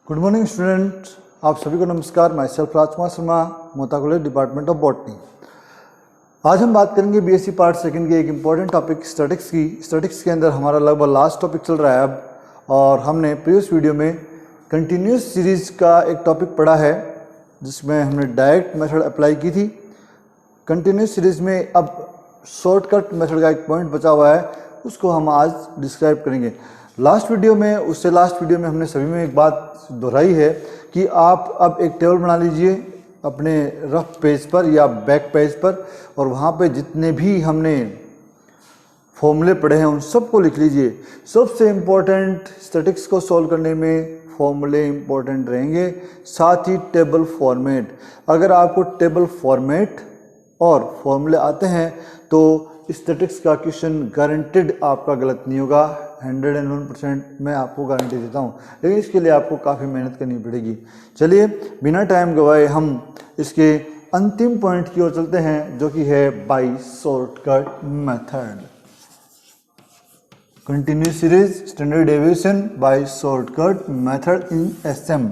Good morning student, आप सभी को नमस्कार। My self Rajkumar Sharma, Mota college, department of botany. आज हम बात करेंगे बीएससी पार्ट सेकंड के एक इम्पॉर्टेंट टॉपिक स्टैटिक्स की। स्टैटिक्स के अंदर हमारा लगभग लास्ट टॉपिक चल रहा है अब, और हमने प्रीवियस वीडियो में कंटिन्यूस सीरीज का एक टॉपिक पढ़ा है जिसमें हमने डायरेक्ट मेथड अप्लाई की थी। कंटिन्यूस सीरीज में अब शॉर्टकट मेथड का एक पॉइंट बचा हुआ है, उसको हम आज डिस्क्राइब करेंगे। लास्ट वीडियो में हमने सभी में एक बात दोहराई है कि आप अब एक टेबल बना लीजिए अपने रफ पेज पर या बैक पेज पर, और वहाँ पे जितने भी हमने फॉर्मूले पढ़े हैं उन सबको लिख लीजिए। सबसे इम्पोर्टेंट स्टैटिक्स को सॉल्व करने में फॉर्मूले इम्पोर्टेंट रहेंगे, साथ ही टेबल फॉर्मेट। अगर आपको टेबल फॉर्मेट और फॉर्मूले आते हैं तो स्टैटिक्स का क्वेश्चन गारंटेड आपका गलत नहीं होगा। 101% मैं आपको गारंटी देता हूँ, लेकिन इसके लिए आपको काफ़ी मेहनत करनी पड़ेगी। चलिए बिना टाइम गवाए हम इसके अंतिम पॉइंट की ओर चलते हैं, जो कि है by shortcut method. Continuous series standard deviation by shortcut method in SM.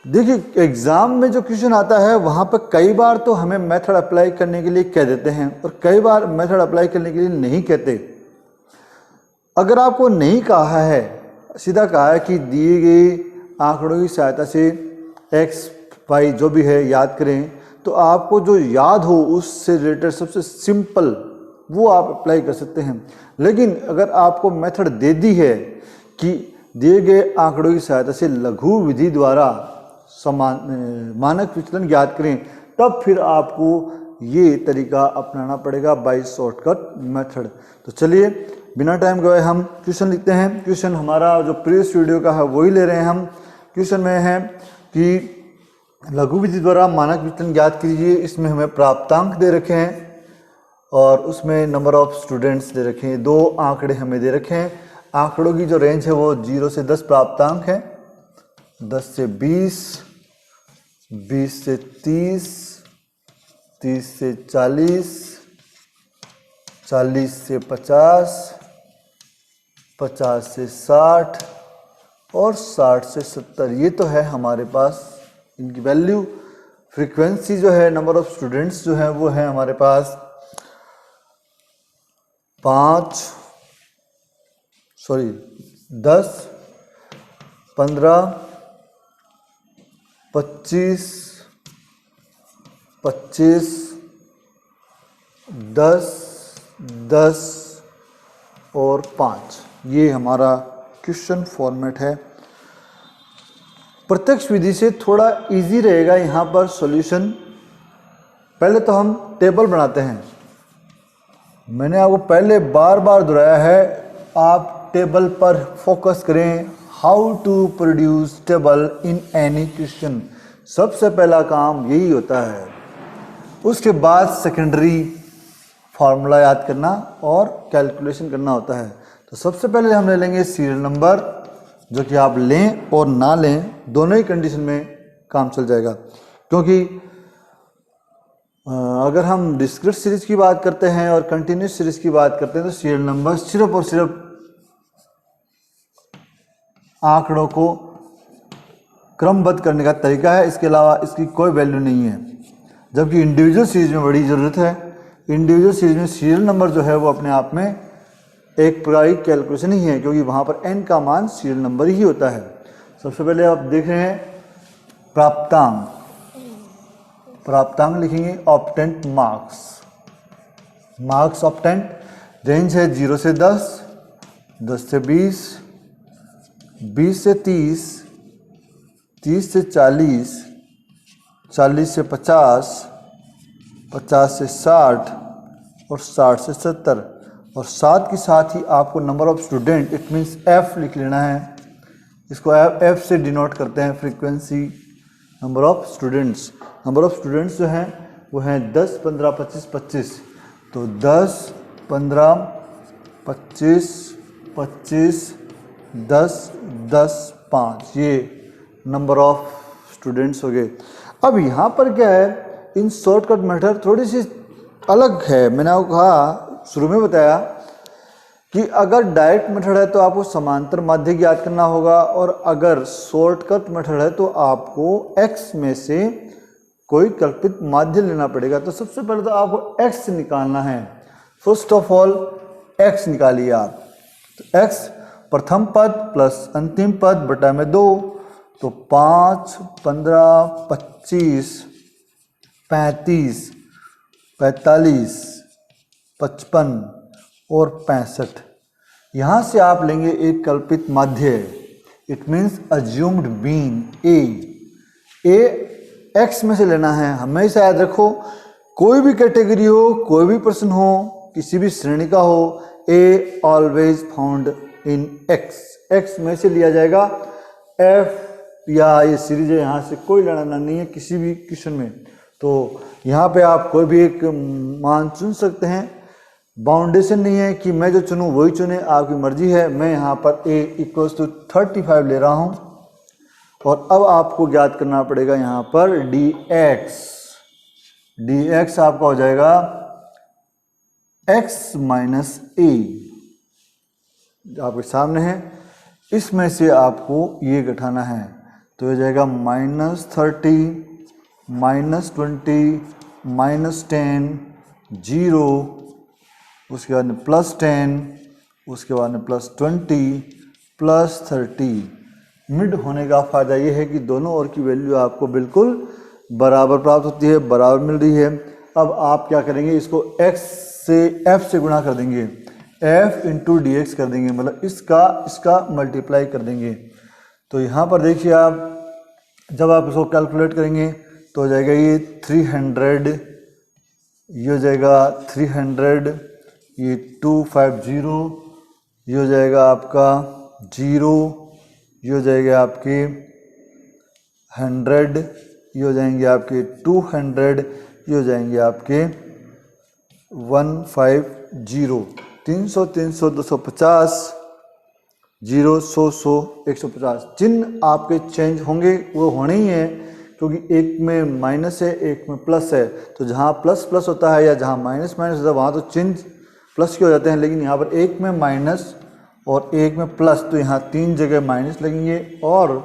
देखिए एग्जाम में जो क्वेश्चन आता है वहाँ पर कई बार तो हमें मेथड अप्लाई करने के लिए कह देते हैं और कई बार मेथड अप्लाई करने के लिए नहीं कहते। अगर आपको नहीं कहा है, सीधा कहा है कि दिए गए आंकड़ों की सहायता से एक्स वाई जो भी है याद करें, तो आपको जो याद हो उससे रिलेटेड सबसे सिंपल वो आप अप्लाई कर सकते हैं। लेकिन अगर आपको मेथड दे दी है कि दिए गए आंकड़ों की सहायता से लघु विधि द्वारा मानक विचलन ज्ञात करें, तब फिर आपको ये तरीका अपनाना पड़ेगा बाय शॉर्टकट मेथड। तो चलिए बिना टाइम गवाए हम क्वेश्चन लिखते हैं। क्वेश्चन हमारा जो प्रीवियस वीडियो का है वही ले रहे हैं हम। क्वेश्चन में है कि लघु विधि द्वारा मानक विचलन ज्ञात कीजिए। इसमें हमें प्राप्तांक दे रखे हैं और उसमें नंबर ऑफ स्टूडेंट्स दे रखे हैं। 2 आंकड़े हमें दे रखे हैं। आंकड़ों की जो रेंज है वो 0 से 10 प्राप्तांक है, 10 से 20, 20 से 30, 30 से 40, 40 से 50, 50 से 60 और 60 से 70। ये तो है हमारे पास इनकी वैल्यू। फ्रीक्वेंसी जो है, नंबर ऑफ स्टूडेंट्स जो है वो है हमारे पास 10, 15, 25, 25, 10, 10 और 5। ये हमारा क्वेश्चन फॉर्मेट है। प्रत्यक्ष विधि से थोड़ा इजी रहेगा यहाँ पर सॉल्यूशन। पहले तो हम टेबल बनाते हैं। मैंने आपको पहले बार बार दोहराया है, आप टेबल पर फोकस करें। How to produce table in any question, सबसे पहला काम यही होता है। उसके बाद सेकेंडरी फार्मूला याद करना और कैलकुलेशन करना होता है। तो सबसे पहले हम ले लेंगे सीरियल नंबर, जो कि आप लें और ना लें दोनों ही कंडीशन में काम चल जाएगा। क्योंकि अगर हम डिस्क्रीट सीरीज की बात करते हैं और कंटिन्यूस सीरीज की बात करते हैं तो सीरियल नंबर सिर्फ और सिर्फ आंकड़ों को क्रमबद्ध करने का तरीका है, इसके अलावा इसकी कोई वैल्यू नहीं है। जबकि इंडिविजुअल सीरीज में बड़ी ज़रूरत है। इंडिविजुअल सीरीज में सीरियल नंबर जो है वो अपने आप में एक प्रकार की कैलकुलेशन ही है, क्योंकि वहाँ पर n का मान सीरियल नंबर ही होता है। सबसे पहले आप देख रहे हैं प्राप्तांक। प्राप्तांक लिखेंगे obtained marks. Marks obtained, range है 0 से 10, 10 से 20, 20 से 30, 30 से 40, 40 से 50, 50 से 60 और 60 से 70। और साथ के साथ ही आपको number of student, it means F लिख लेना है। इसको एफ से डिनोट करते हैं frequency, number of students. Number of students जो हैं वो हैं 10, 15, 25, 25। तो 10, 15, 25, 25, 10, 10, 5, ये नंबर ऑफ स्टूडेंट्स हो गए। अब यहाँ पर क्या है, इन शॉर्टकट मेथड थोड़ी सी अलग है। मैंने आपको कहा, शुरू में बताया कि अगर डायरेक्ट मेथड है तो आपको समांतर माध्य ज्ञात करना होगा, और अगर शॉर्टकट मेथड है तो आपको x में से कोई कल्पित माध्य लेना पड़ेगा। तो सबसे पहले तो आपको x निकालना है। फर्स्ट ऑफ ऑल x निकालिए आप। तो x प्रथम पद प्लस अंतिम पद बटा में 2, तो 5, 15, 25, 35, 45, 55 और 65। यहाँ से आप लेंगे एक कल्पित माध्य, it means assumed mean A x में से लेना है। हमेशा याद रखो, कोई भी कैटेगरी हो, कोई भी प्रश्न हो, किसी भी श्रेणी का हो, a always found in x में से लिया जाएगा। f या ये सीरीज है, यहाँ से कोई लेना नहीं है किसी भी क्वेश्चन में। तो यहाँ पे आप कोई भी एक मान चुन सकते हैं, बाउंडेशन नहीं है कि मैं जो चुनूँ वही चुने, आपकी मर्जी है। मैं यहाँ पर a = 35 ले रहा हूँ। और अब आपको ज्ञात करना पड़ेगा यहाँ पर dx आपका हो जाएगा x माइनस a, आपके सामने है। इसमें से आपको ये घटाना है, तो हो जाएगा -30, -20, -10, 0, उसके बाद में +10, उसके बाद में +20, +30। मिड होने का फ़ायदा ये है कि दोनों ओर की वैल्यू आपको बिल्कुल बराबर प्राप्त होती है, बराबर मिल रही है। अब आप क्या करेंगे, इसको x से f से गुणा कर देंगे, f इंटू dx कर देंगे, मतलब इसका मल्टीप्लाई कर देंगे। तो यहाँ पर देखिए आप, जब आप इसको कैलकुलेट करेंगे तो हो जाएगा ये 300, ये हो जाएगा 300, ये 250, ये हो जाएगा आपका 0, ये हो जाएगा आपके 100, ये हो जाएंगे आपके 200, ये हो जाएंगे आपके 150, 300, 300, 250, 0, 100, 100, 150। चिन्ह आपके चेंज होंगे, वो होने ही है, क्योंकि एक में माइनस है, एक में प्लस है। तो जहाँ प्लस प्लस होता है या जहाँ माइनस माइनस होता है वहाँ तो चिन्ह प्लस के हो जाते हैं, लेकिन यहाँ पर एक में माइनस और एक में प्लस, तो यहाँ 3 जगह माइनस लगेंगे और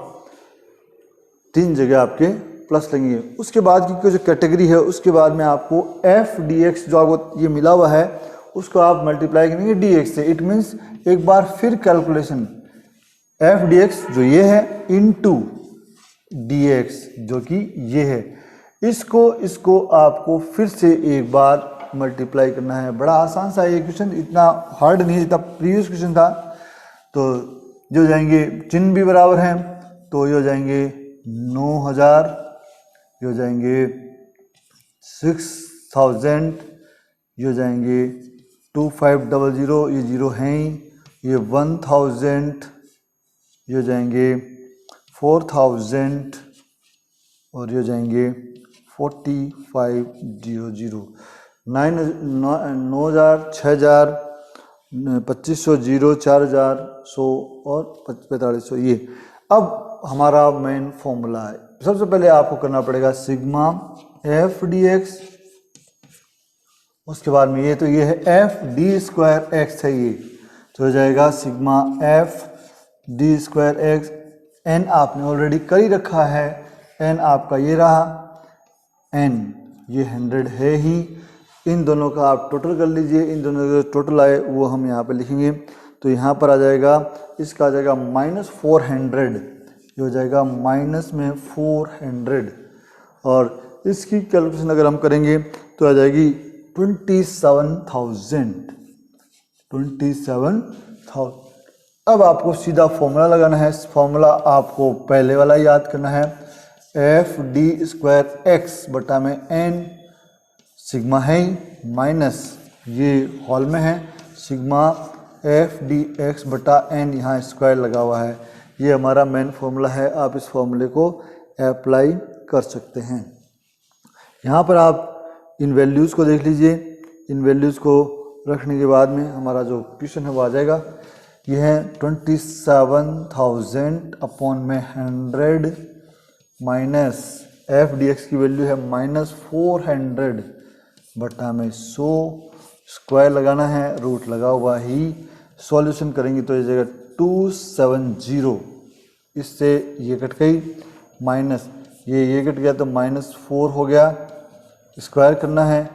3 जगह आपके प्लस लगेंगे। उसके बाद की जो कैटेगरी है, उसके बाद में आपको f dx जो आपको ये मिला हुआ है उसको आप मल्टीप्लाई करेंगे dx से। इट मीन्स एक बार फिर कैलकुलेशन, f dx जो ये है इनटू dx जो कि ये है, इसको आपको फिर से एक बार मल्टीप्लाई करना है। बड़ा आसान सा ये क्वेश्चन, इतना हार्ड नहीं जितना प्रीवियस क्वेश्चन था। तो जो जाएंगे चिन्ह भी बराबर हैं, तो ये हो जाएंगे 9000, ये हो जाएंगे 6000, ये हो जाएंगे 2500, ये 0 हैं ही, ये 1000, ये हो जाएंगे 4000 और ये हो जाएंगे 4500, 9000, 6000, 2500, 0, 4000, 100 और 4500। ये अब हमारा मेन फॉर्मूला है। सबसे पहले आपको करना पड़ेगा सिग्मा f dx, उसके बाद में ये तो ये है f d² x है, ये तो हो जाएगा sigma f d² x। n आपने ऑलरेडी कर ही रखा है, n आपका ये रहा, n ये 100 है ही। इन दोनों का आप टोटल कर लीजिए, इन दोनों का टोटल आए वो हम यहाँ पे लिखेंगे। तो यहाँ पर आ जाएगा, इसका आ जाएगा -400, ये हो जाएगा माइनस में 400, और इसकी कैलकुलेशन अगर हम करेंगे तो आ जाएगी 27,000। अब आपको सीधा फॉर्मूला लगाना है। फॉर्मूला आपको पहले वाला याद करना है, f d² x बटा में n, सिग्मा है माइनस ये हॉल में है, सिग्मा f dx बटा n, यहाँ स्क्वायर लगा हुआ है। ये हमारा मेन फॉर्मूला है। आप इस फॉर्मूले को अप्लाई कर सकते हैं। यहाँ पर आप इन वैल्यूज़ को देख लीजिए। इन वैल्यूज़ को रखने के बाद में हमारा जो क्वेश्चन है वो आ जाएगा। ये है 27,000 अपॉन में 100 माइनस f dx की वैल्यू है -400 बटा में 100, स्क्वायर लगाना है, रूट लगा हुआ ही, सॉल्यूशन करेंगे तो ये जाएगा 270, इससे ये कट गई, माइनस ये कट गया तो -4 हो गया, स्क्वायर करना है,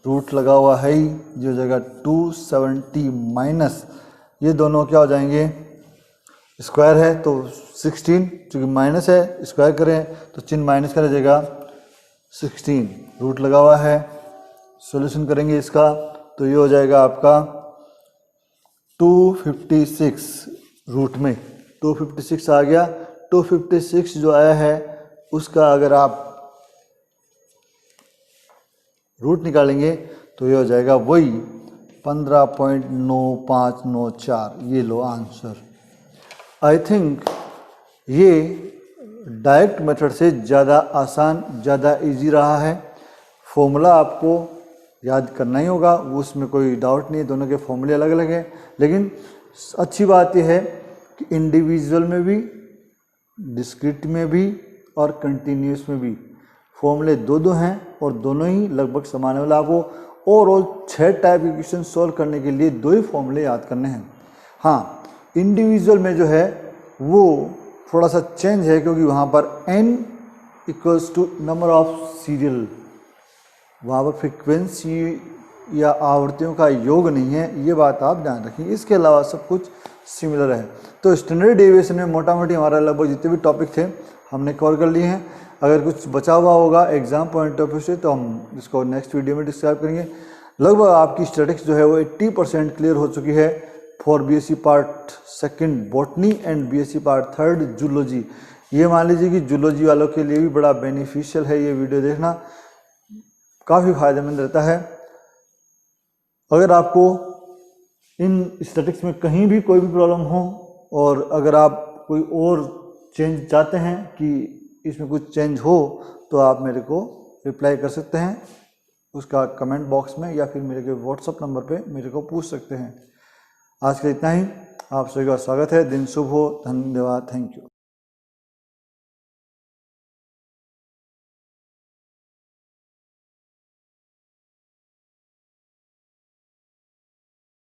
रूट लगा हुआ है ही, जो जगह 270 माइनस ये दोनों क्या हो जाएंगे, स्क्वायर है तो 16, चूँकि माइनस है स्क्वायर करें तो चिन्ह माइनस का रह जाएगा 16, रूट लगा हुआ है, सॉल्यूशन करेंगे इसका तो ये हो जाएगा आपका 256, रूट में 256 आ गया। 256 जो आया है उसका अगर आप रूट निकालेंगे तो ये हो जाएगा वही 15.9594, ये लो आंसर। आई थिंक ये डायरेक्ट मेथड से ज़्यादा आसान, ज़्यादा इजी रहा है। फॉर्मूला आपको याद करना ही होगा, वो उसमें कोई डाउट नहीं है, दोनों के फॉर्मूले अलग अलग हैं, लेकिन अच्छी बात यह है कि इंडिविजुअल में भी, डिस्क्रीट में भी और कंटिन्यूस में भी फॉर्मूले दो हैं और दोनों ही लगभग समान है। आपको ओवरऑल 6 टाइप के क्वेश्चन सॉल्व करने के लिए 2 ही फॉर्मूले याद करने हैं। हाँ, इंडिविजुअल में जो है वो थोड़ा सा चेंज है, क्योंकि वहाँ पर n equals to number of serial, वहाँ पर फ्रिक्वेंसी या आवृत्तियों का योग नहीं है, ये बात आप ध्यान रखेंगे। इसके अलावा सब कुछ सिमिलर है। तो स्टैंडर्ड डेविएशन में मोटा मोटी हमारा लगभग जितने भी टॉपिक थे हमने कवर कर लिए हैं। अगर कुछ बचा हुआ होगा एग्जाम पॉइंट ऑफ व्यू से तो हम इसको नेक्स्ट वीडियो में डिस्क्राइब करेंगे। लगभग आपकी स्टैटिस्टिक्स जो है वो 80% क्लियर हो चुकी है for BSc part 2 botany and BSc part 3 zoology. ये मान लीजिए कि जूलॉजी वालों के लिए भी बड़ा बेनिफिशियल है, ये वीडियो देखना काफ़ी फायदेमंद रहता है। अगर आपको इन स्टैटिस्टिक्स में कहीं भी कोई भी प्रॉब्लम हो और अगर आप कोई और चेंज चाहते हैं कि इसमें कुछ चेंज हो तो आप मेरे को रिप्लाई कर सकते हैं उसका कमेंट बॉक्स में, या फिर मेरे के व्हाट्सअप नंबर पे मेरे को पूछ सकते हैं। आज के इतना ही, आप सभी का स्वागत है, दिन शुभ हो, धन्यवाद, थैंक यू।